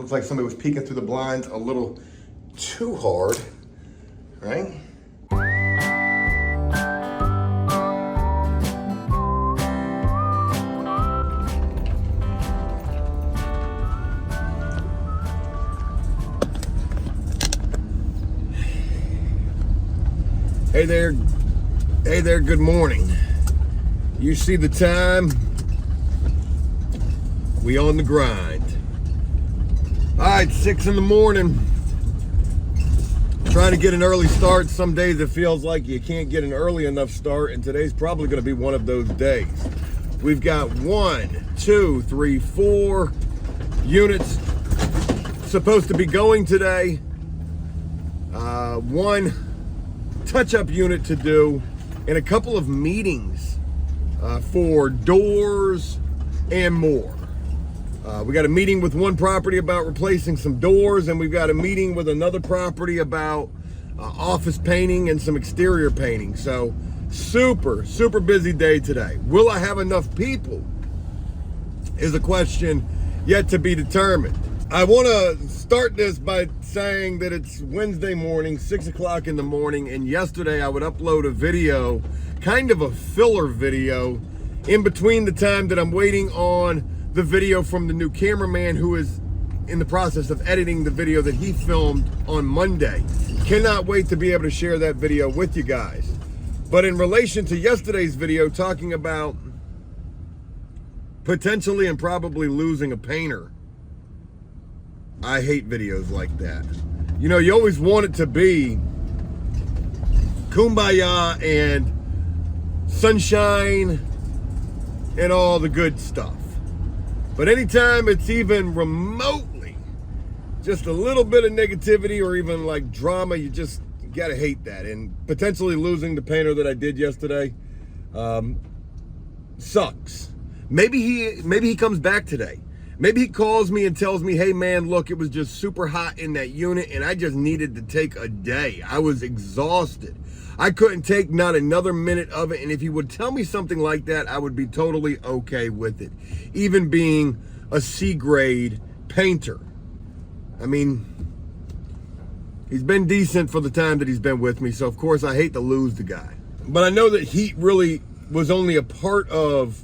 Looks like somebody was peeking through the blinds a little too hard, right? Hey there, good morning. You see the time? We on the grind. All right, 6 in the morning. Trying to get an early start. Some days it feels like you can't get an early enough start, and today's probably gonna be one of those days. We've got 1, 2, 3, 4 units supposed to be going today. One touch-up unit to do, and a couple of meetings for doors and more. We got a meeting with one property about replacing some doors, and we've got a meeting with another property about office painting and some exterior painting. So super busy day today. Will I have enough people is a question yet to be determined. I want to start this by saying that it's Wednesday morning, 6 o'clock in the morning, and yesterday I would upload a video, kind of a filler video, in between the time that I'm waiting on the video from the new cameraman who is in the process of editing the video that he filmed on Monday. Cannot wait to be able to share that video with you guys. But in relation to yesterday's video talking about potentially and probably losing a painter, I hate videos like that. You know, you always want it to be kumbaya and sunshine and all the good stuff. But anytime it's even remotely just a little bit of negativity or even like drama, you gotta hate that. And potentially losing the painter that I did yesterday sucks. Maybe he comes back today. Maybe he calls me and tells me, hey man, look, it was just super hot in that unit and I just needed to take a day. I was exhausted. I couldn't take not another minute of it. And if he would tell me something like that, I would be totally okay with it. Even being a C-grade painter. I mean, he's been decent for the time that he's been with me. So of course I hate to lose the guy. But I know that heat really was only a part of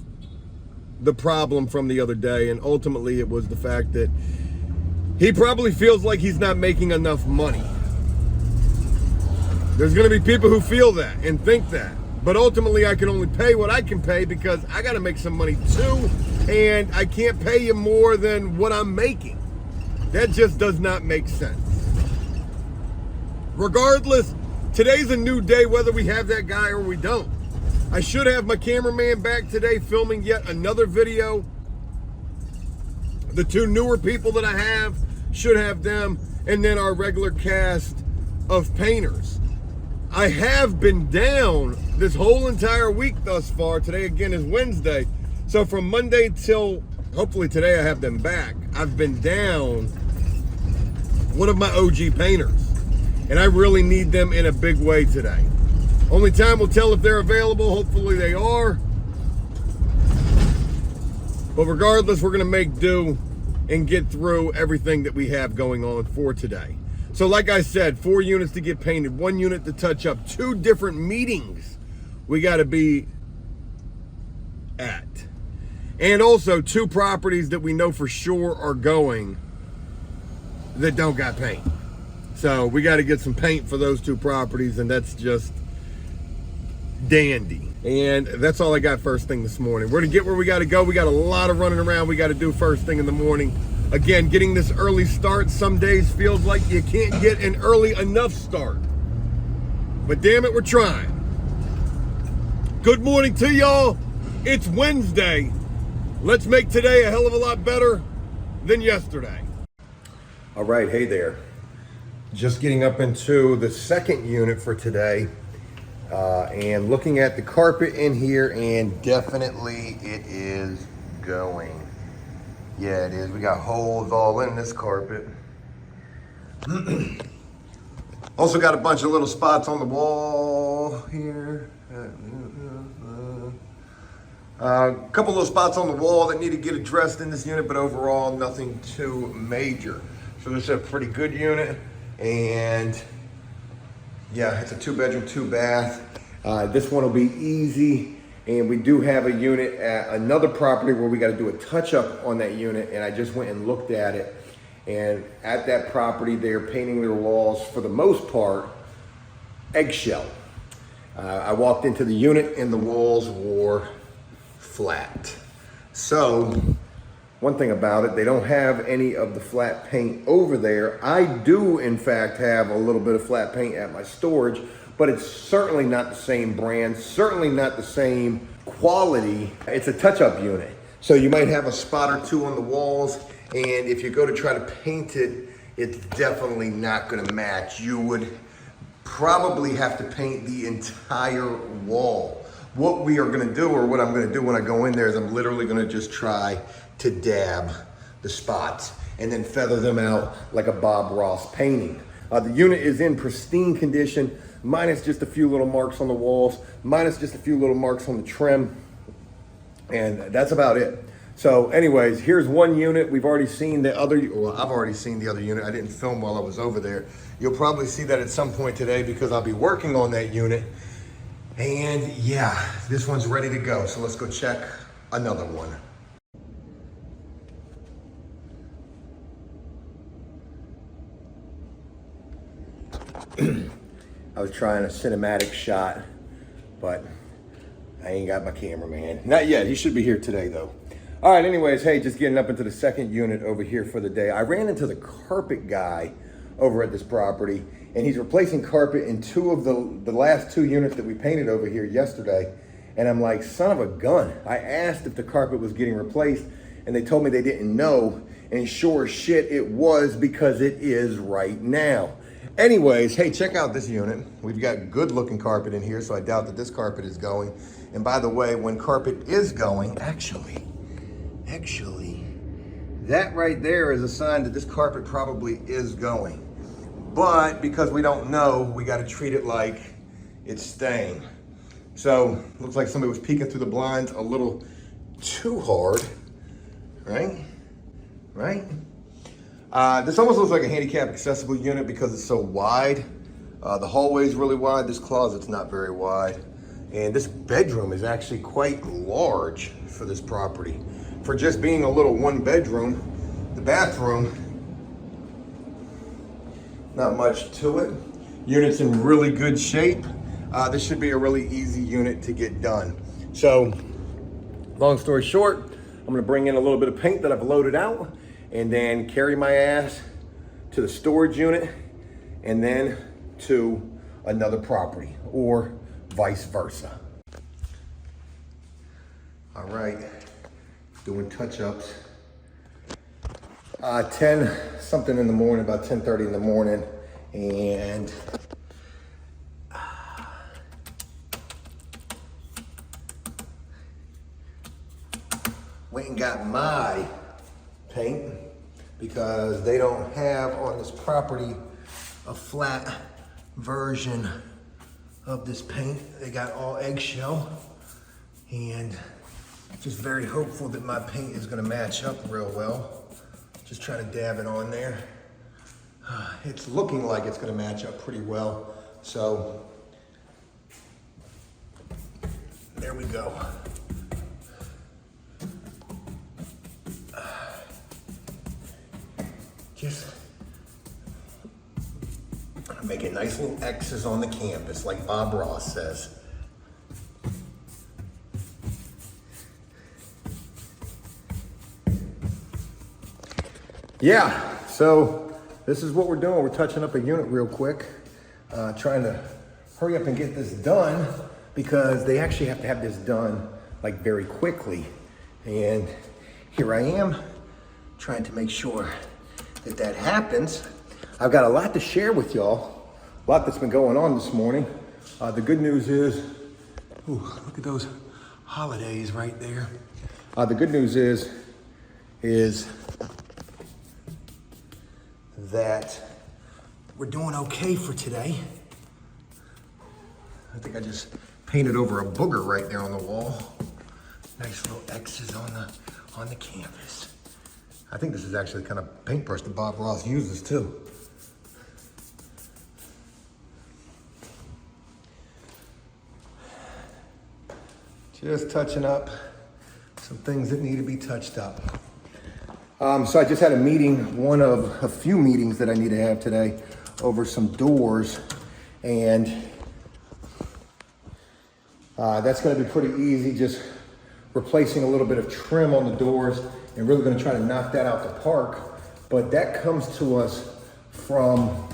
the problem from the other day, and ultimately it was the fact that he probably feels like he's not making enough money. There's gonna be people who feel that and think that, but ultimately I can only pay what I can pay because I gotta make some money too, and I can't pay you more than what I'm making. That just does not make sense. Regardless, today's a new day whether we have that guy or we don't. I should have my cameraman back today filming yet another video. The two newer people that I have should have them, and then our regular cast of painters. I have been down this whole entire week thus far. Today again is Wednesday. So from Monday till hopefully today I have them back. I've been down one of my OG painters, and I really need them in a big way today. Only time will tell if they're available. Hopefully they are. But regardless, we're gonna make do and get through everything that we have going on for today. So like I said, 4 units to get painted, 1 unit to touch up, 2 different meetings we gotta be at. And also 2 properties that we know for sure are going that don't got paint. So we gotta get some paint for those 2 properties, and that's just dandy. And that's all I got first thing this morning. We're gonna get where we gotta go. We got a lot of running around we gotta do first thing in the morning. Again, getting this early start some days feels like you can't get an early enough start. But damn it, we're trying. Good morning to y'all. It's Wednesday. Let's make today a hell of a lot better than yesterday. All right, hey there. Just getting up into the second unit for today. And looking at the carpet in here, and definitely it is going. Yeah, it is. We got holes all in this carpet. Also got a bunch of little spots on the wall here. A couple of spots on the wall that need to get addressed in this unit, but overall nothing too major. So this is a pretty good unit, and yeah, it's a 2-bedroom, 2-bath. This one will be easy, and we do have a unit at another property where we got to do a touch-up on that unit, and I just went and looked at it. And at that property, they're painting their walls, for the most part, eggshell. I walked into the unit and the walls were flat. So, one thing about it, they don't have any of the flat paint over there. I do, in fact, have a little bit of flat paint at my storage, but it's certainly not the same brand, certainly not the same quality. It's a touch-up unit. So you might have a spot or two on the walls, and if you go to try to paint it, it's definitely not gonna match. You would probably have to paint the entire wall. What we are gonna do, or what I'm gonna do when I go in there, is I'm literally gonna just try to dab the spots and then feather them out like a Bob Ross painting. The unit is in pristine condition, minus just a few little marks on the walls, minus just a few little marks on the trim, and that's about it. So anyways, here's one unit. We've already seen the other, well, I've already seen the other unit. I didn't film while I was over there. You'll probably see that at some point today because I'll be working on that unit. And yeah, this one's ready to go. So let's go check another one. I was trying a cinematic shot, but I ain't got my cameraman. Not yet. He should be here today though. All right, anyways, hey, just getting up into the second unit over here for the day. I ran into the carpet guy over at this property, and he's replacing carpet in two of the last 2 units that we painted over here yesterday. And I'm like, son of a gun. I asked if the carpet was getting replaced, and they told me they didn't know. And sure as shit, it was, because it is right now. Anyways, hey, check out this unit. We've got good looking carpet in here, so I doubt that this carpet is going. And by the way, when carpet is going, actually, that right there is a sign that this carpet probably is going. But because we don't know, we got to treat it like it's staying. So looks like somebody was peeking through the blinds a little too hard, right? This almost looks like a handicap accessible unit because it's so wide. The hallway is really wide. This closet's not very wide. And this bedroom is actually quite large for this property. For just being a little 1-bedroom, the bathroom, not much to it. Unit's in really good shape. This should be a really easy unit to get done. So, long story short, I'm gonna bring in a little bit of paint that I've loaded out, and then carry my ass to the storage unit, and then to another property, or vice versa. All right, doing touch-ups. 10 something in the morning, about 10:30 in the morning, and went and got my paint because they don't have on this property a flat version of this paint. They got all eggshell, and just very hopeful that my paint is gonna match up real well. Just trying to dab it on there. It's looking like it's gonna match up pretty well. So there we go. Just making nice little X's on the canvas, like Bob Ross says. Yeah, so this is what we're doing. We're touching up a unit real quick, trying to hurry up and get this done because they actually have to have this done like very quickly. And here I am trying to make sure that that happens. I've got a lot to share with y'all, a lot that's been going on this morning. The good news is, ooh, look at those holidays right there. The good news is that we're doing okay for today. I think I just painted over a booger right there on the wall. Nice little X's on the canvas. I think this is actually the kind of paintbrush that Bob Ross uses too. Just touching up some things that need to be touched up. So I just had a meeting, one of a few meetings that I need to have today over some doors, and that's gonna be pretty easy, just replacing a little bit of trim on the doors and really gonna try to knock that out the park. But that comes to us from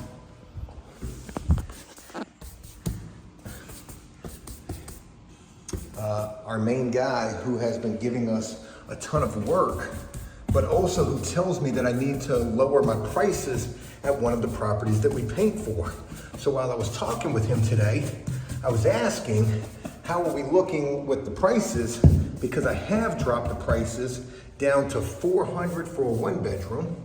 our main guy who has been giving us a ton of work, but also who tells me that I need to lower my prices at one of the properties that we paint for. So while I was talking with him today, I was asking, how are we looking with the prices? Because I have dropped the prices down to $400 for a 1-bedroom,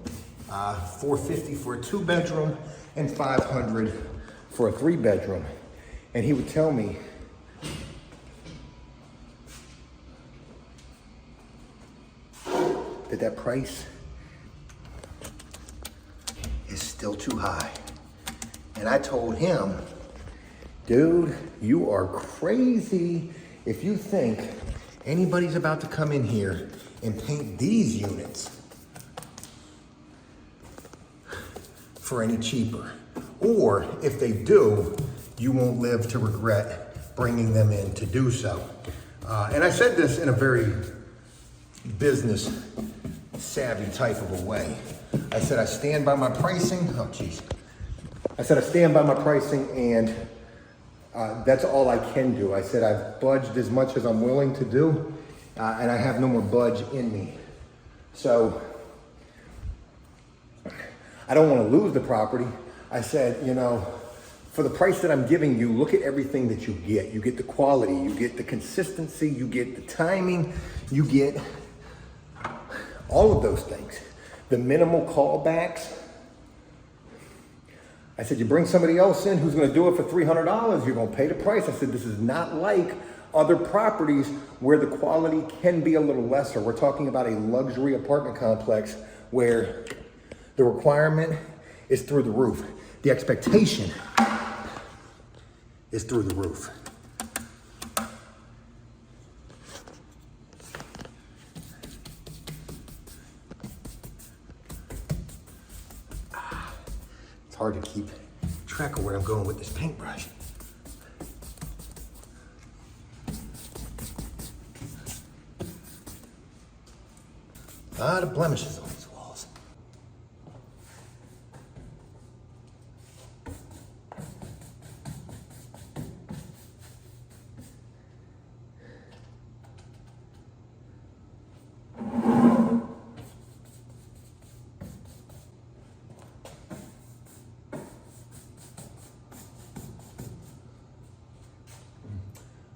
$450 for a 2-bedroom, and $500 for a 3-bedroom. And he would tell me, that price is still too high. And I told him, dude, you are crazy if you think anybody's about to come in here and paint these units for any cheaper. Or if they do, you won't live to regret bringing them in to do so. And I said this in a very business savvy type of a way. I said, I stand by my pricing. Oh, geez. I said, I stand by my pricing, and that's all I can do. I said, I've budged as much as I'm willing to do, and I have no more budge in me. So I don't want to lose the property. I said, you know, for the price that I'm giving you, look at everything that you get. You get the quality, you get the consistency, you get the timing, you get all of those things. The minimal callbacks. I said, you bring somebody else in who's gonna do it for $300, you're gonna pay the price. I said, this is not like other properties where the quality can be a little lesser. We're talking about a luxury apartment complex where the requirement is through the roof. The expectation is through the roof. It's hard to keep track of where I'm going with this paintbrush. A lot of blemishes on these walls.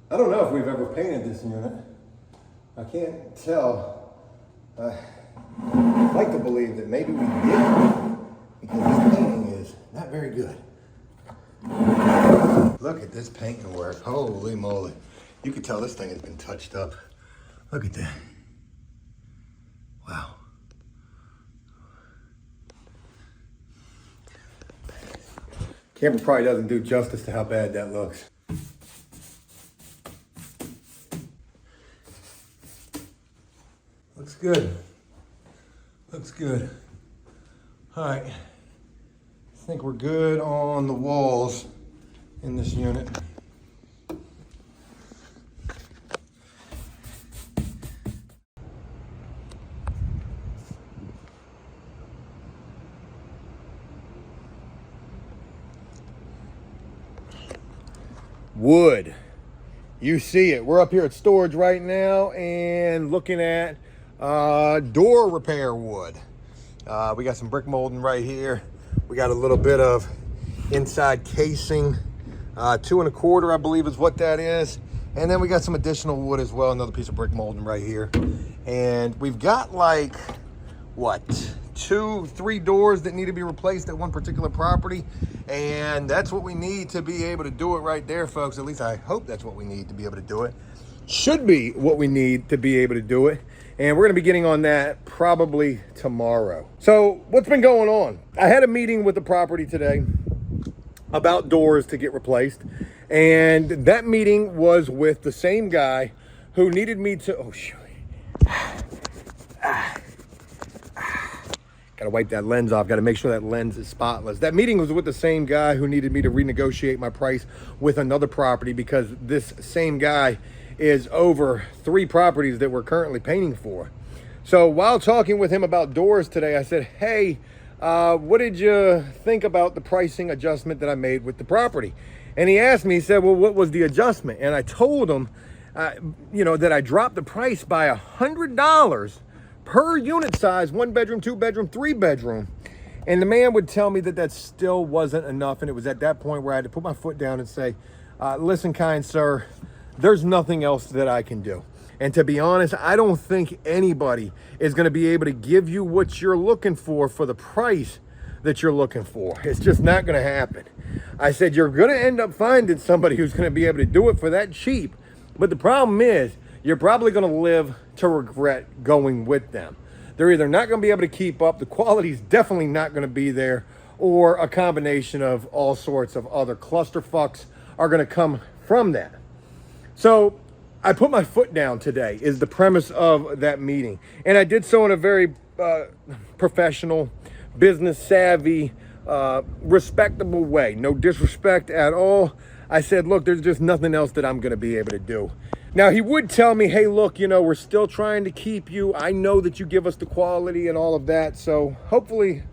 I don't know if we've ever painted this unit. I can't tell. I'd like to believe that maybe we did, because this painting is not very good. Look at this painting work. Holy moly. You can tell this thing has been touched up. Look at that. Wow. Camera probably doesn't do justice to how bad that looks. Looks good. Looks good. All right. I think we're good on the walls in this unit. Wood. You see it. We're up here at storage right now and looking at door repair wood. We got some brick molding right here. We got a little bit of inside casing, 2 1/4, I believe is what that is. And then we got some additional wood as well, another piece of brick molding right here. And we've got like, what, 2, 3 doors that need to be replaced at one particular property. And that's what we need to be able to do it right there, folks. At least I hope that's what we need to be able to do it. should be what we need to be able to do it. And we're going to be getting on that probably tomorrow. So what's been going on? I had a meeting with the property today about doors to get replaced. And that meeting was with the same guy who needed me to, oh shoot. Gotta wipe that lens off. Gotta make sure that lens is spotless. That meeting was with the same guy who needed me to renegotiate my price with another property, because this same guy is over 3 properties that we're currently painting for. So while talking with him about doors today, I said, hey, what did you think about the pricing adjustment that I made with the property? And he asked me, he said, well, what was the adjustment? And I told him, you know, that I dropped the price by $100 per unit size, 1 bedroom, 2 bedroom, 3 bedroom. And the man would tell me that that still wasn't enough. And it was at that point where I had to put my foot down and say, listen, kind sir, there's nothing else that I can do. And to be honest, I don't think anybody is going to be able to give you what you're looking for the price that you're looking for. It's just not going to happen. I said, you're going to end up finding somebody who's going to be able to do it for that cheap. But the problem is, you're probably going to live to regret going with them. They're either not going to be able to keep up, the quality's definitely not going to be there, or a combination of all sorts of other clusterfucks are going to come from that. So I put my foot down today is the premise of that meeting. And I did so in a very professional, business savvy, respectable way. No disrespect at all. I said, look, there's just nothing else that I'm going to be able to do. Now, he would tell me, hey, look, you know, we're still trying to keep you. I know that you give us the quality and all of that. So hopefully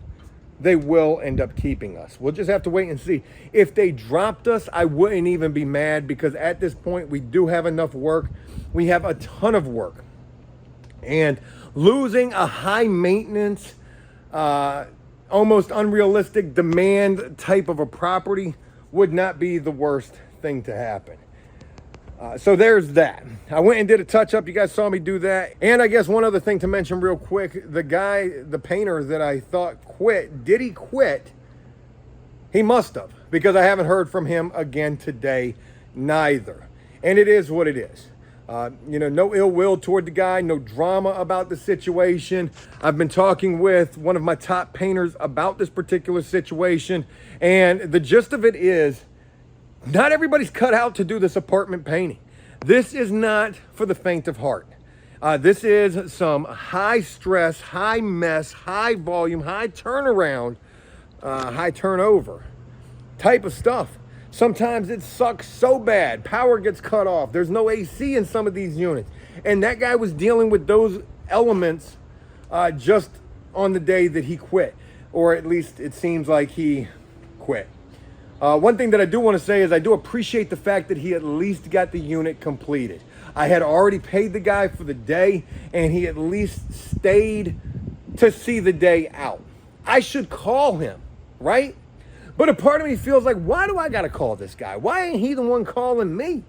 they will end up keeping us. We'll just have to wait and see. If they dropped us, I wouldn't even be mad, because at this point, we do have enough work. We have a ton of work. And losing a high maintenance, almost unrealistic demand type of a property would not be the worst thing to happen. So there's that. I went and did a touch-up. You guys saw me do that. And I guess one other thing to mention real quick, the guy, the painter that I thought quit, did he quit? He must have, because I haven't heard from him again today, neither. And it is what it is. You know, no ill will toward the guy, no drama about the situation. I've been talking with one of my top painters about this particular situation, and the gist of it is, not everybody's cut out to do this apartment painting. This is not for the faint of heart. This is some high stress, high mess, high volume, high turnaround, high turnover type of stuff. Sometimes it sucks so bad. Power gets cut off. There's no AC in some of these units. And that guy was dealing with those elements just on the day that he quit. Or at least it seems like he quit. One thing that I do want to say is I do appreciate the fact that he at least got the unit completed. I had already paid the guy for the day, and he at least stayed to see the day out. I should call him, right? But a part of me feels like, why do I got to call this guy? Why ain't he the one calling me?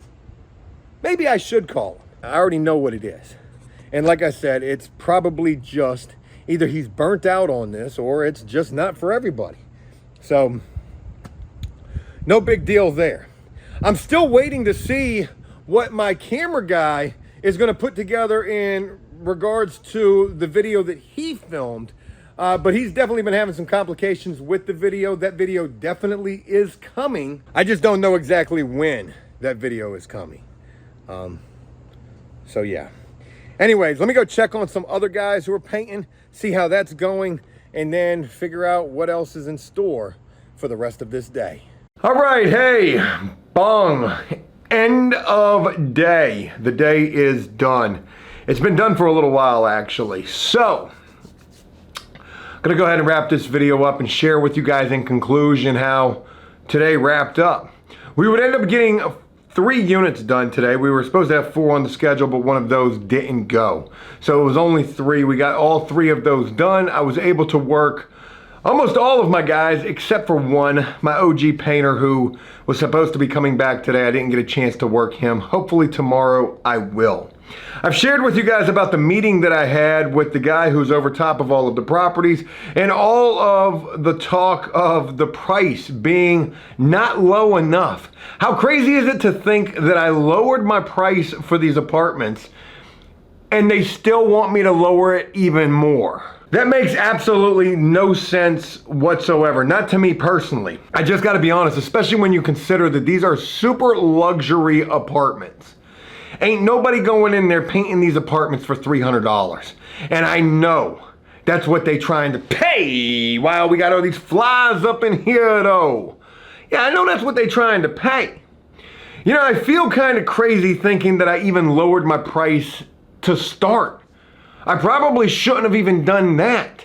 Maybe I should call him. I already know what it is. And like I said, it's probably just either he's burnt out on this, or it's just not for everybody. So no big deal there. I'm still waiting to see what my camera guy is going to put together in regards to the video that he filmed. But he's definitely been having some complications with the video. That video definitely is coming. I just don't know exactly when that video is coming. So yeah. Anyways, let me go check on some other guys who are painting, see how that's going, and then figure out what else is in store for the rest of this day. All right, hey, bong, end of day. The day is done. It's been done for a little while, actually. So, I'm gonna go ahead and wrap this video up and share with you guys in conclusion how today wrapped up. We would end up getting 3 units done today. We were supposed to have 4 on the schedule, but one of those didn't go. So it was only 3. We got all 3 of those done. I was able to work Almost all of my guys, except for one, my OG painter who was supposed to be coming back today. I didn't get a chance to work him. Hopefully tomorrow I will. I've shared with you guys about the meeting that I had with the guy who's over top of all of the properties and all of the talk of the price being not low enough. How crazy is it to think that I lowered my price for these apartments and they still want me to lower it even more? That makes absolutely no sense whatsoever, not to me personally. I just gotta be honest, especially when you consider that these are super luxury apartments. Ain't nobody going in there painting these apartments for $300. And I know that's what they trying to pay. Wow, we got all these flies up in here though. Yeah, I know that's what they trying to pay. You know, I feel kind of crazy thinking that I even lowered my price to start. I probably shouldn't have even done that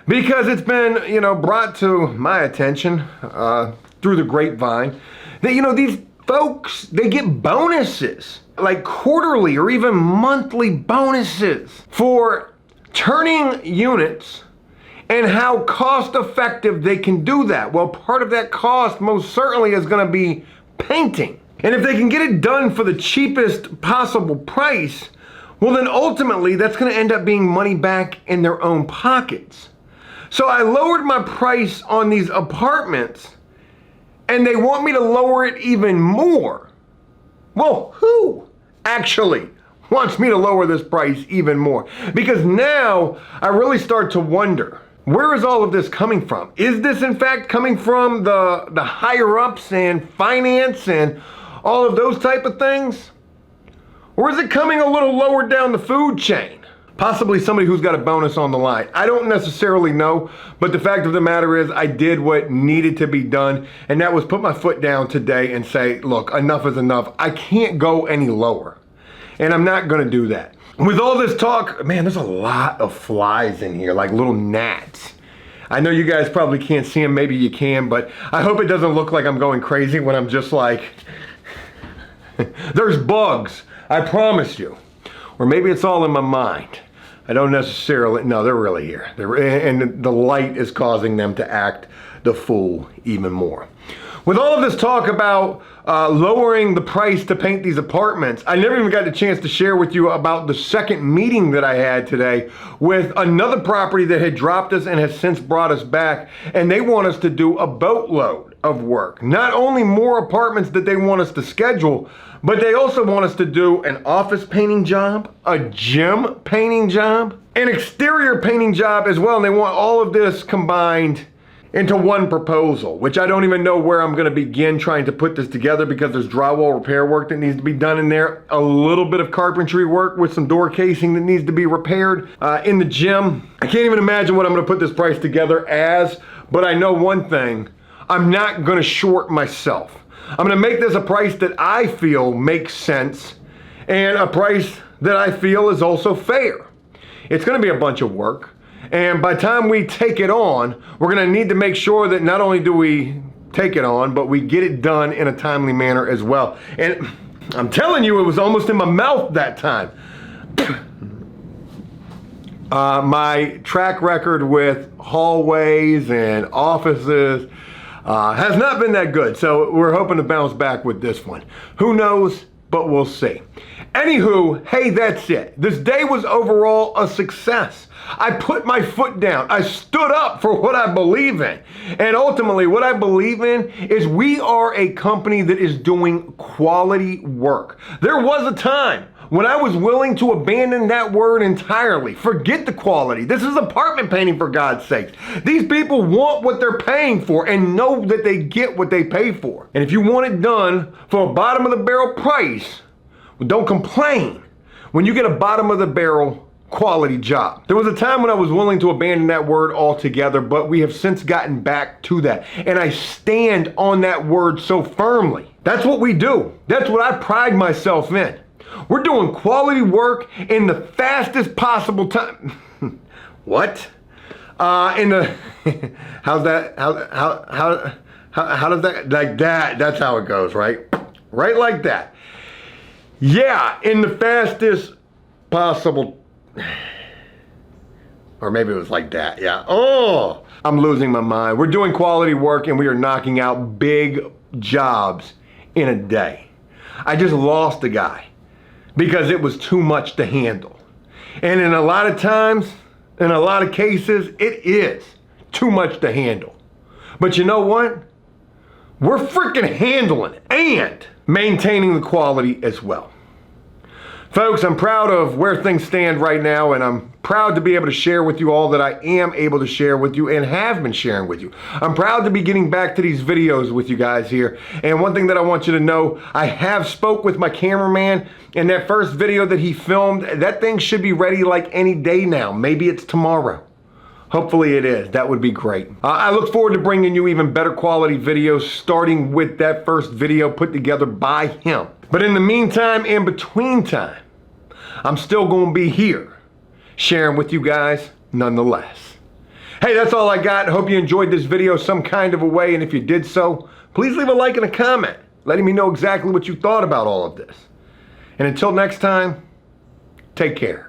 because it's been, you know, brought to my attention through the grapevine that, you know, these folks, they get bonuses, like quarterly or even monthly bonuses for turning units and how cost effective they can do that. Well, part of that cost most certainly is going to be painting. And if they can get it done for the cheapest possible price, well then ultimately that's going to end up being money back in their own pockets. So I lowered my price on these apartments and they want me to lower it even more. Well, who actually wants me to lower this price even more? Because now I really start to wonder, where is all of this coming from? Is this in fact coming from the higher ups and finance and all of those type of things? Or is it coming a little lower down the food chain? Possibly somebody who's got a bonus on the line. I don't necessarily know, but the fact of the matter is I did what needed to be done, and that was put my foot down today and say, look, enough is enough. I can't go any lower, and I'm not gonna do that. With all this talk, man, there's a lot of flies in here, like little gnats. I know you guys probably can't see them, maybe you can, but I hope it doesn't look like I'm going crazy when I'm just like, there's bugs, I promise you. Or maybe it's all in my mind. I don't necessarily, no, they're really here. And the light is causing them to act the fool even more. With all of this talk about lowering the price to paint these apartments, I never even got the chance to share with you about the second meeting that I had today with another property that had dropped us and has since brought us back. And they want us to do a boatload of work. Not only more apartments that they want us to schedule, but they also want us to do an office painting job, a gym painting job, an exterior painting job as well. And they want all of this combined into one proposal, which I don't even know where I'm gonna begin trying to put this together because there's drywall repair work that needs to be done in there, a little bit of carpentry work with some door casing that needs to be repaired in the gym. I can't even imagine what I'm gonna put this price together as, but I know one thing, I'm not gonna short myself. I'm gonna make this a price that I feel makes sense and a price that I feel is also fair. It's gonna be a bunch of work. And by the time we take it on, we're gonna need to make sure that not only do we take it on, but we get it done in a timely manner as well. And I'm telling you, it was almost in my mouth that time. My track record with hallways and offices has not been that good. So we're hoping to bounce back with this one. Who knows, but we'll see. Anywho, hey, that's it. This day was overall a success. I put my foot down. I stood up for what I believe in. And ultimately, what I believe in is we are a company that is doing quality work. There was a time when I was willing to abandon that word entirely. Forget the quality. This is apartment painting, for God's sakes. These people want what they're paying for and know that they get what they pay for. And if you want it done for a bottom of the barrel price, well, don't complain when you get a bottom of the barrel quality job. There was a time when I was willing to abandon that word altogether, but we have since gotten back to that. And I stand on that word so firmly. That's what we do. That's what I pride myself in. We're doing quality work in the fastest possible time. What? In the, how's that, how does that, like that, that's how it goes, right? Right like that. Yeah, in the fastest possible. Or maybe it was like that, yeah. Oh, I'm losing my mind. We're doing quality work and we are knocking out big jobs in a day. I just lost a guy because it was too much to handle. And in a lot of times, in a lot of cases, it is too much to handle. But you know what? We're freaking handling it and maintaining the quality as well. Folks, I'm proud of where things stand right now, and I'm proud to be able to share with you all that I am able to share with you and have been sharing with you. I'm proud to be getting back to these videos with you guys here. And one thing that I want you to know, I have spoke with my cameraman, and that first video that he filmed, that thing should be ready like any day now. Maybe it's tomorrow. Hopefully it is. That would be great. I look forward to bringing you even better quality videos, starting with that first video put together by him. But in the meantime, in between time, I'm still going to be here sharing with you guys nonetheless. Hey, that's all I got. Hope you enjoyed this video some kind of a way. And if you did so, please leave a like and a comment, letting me know exactly what you thought about all of this. And until next time, take care.